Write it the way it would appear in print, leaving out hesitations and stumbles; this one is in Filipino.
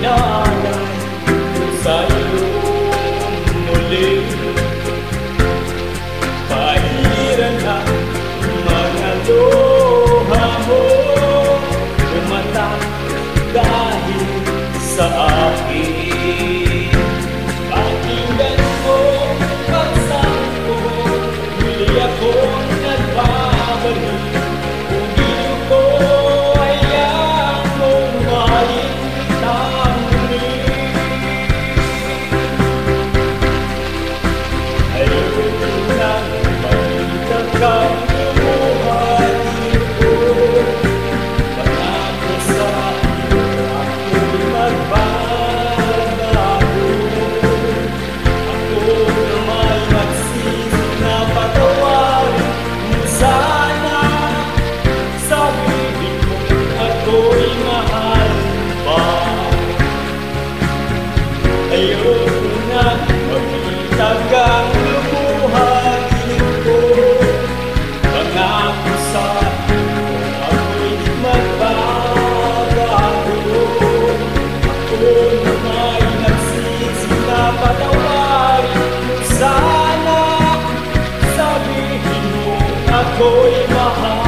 inaalay sa iyong muli. Pahiran ang mga luha mo, umatang dahil sa akin. Pakinggan mo pagsang ko, muli akong nagbabalik. Kung iyong ko hayaan mong makita muli. Ayoko nang makita kang lumuhad ko. Pangako sa iyo ako'y magbabago. Ako na may magsisi na patawarin mo sana. Sabihin mo ako'y mahal pa. Ayoko na makita kang lumuhad ko. Pangako sa iyo ako'y magbabago. Ako na may nagsisi na patawarin mo sana. Sabihin mo ako'y mahal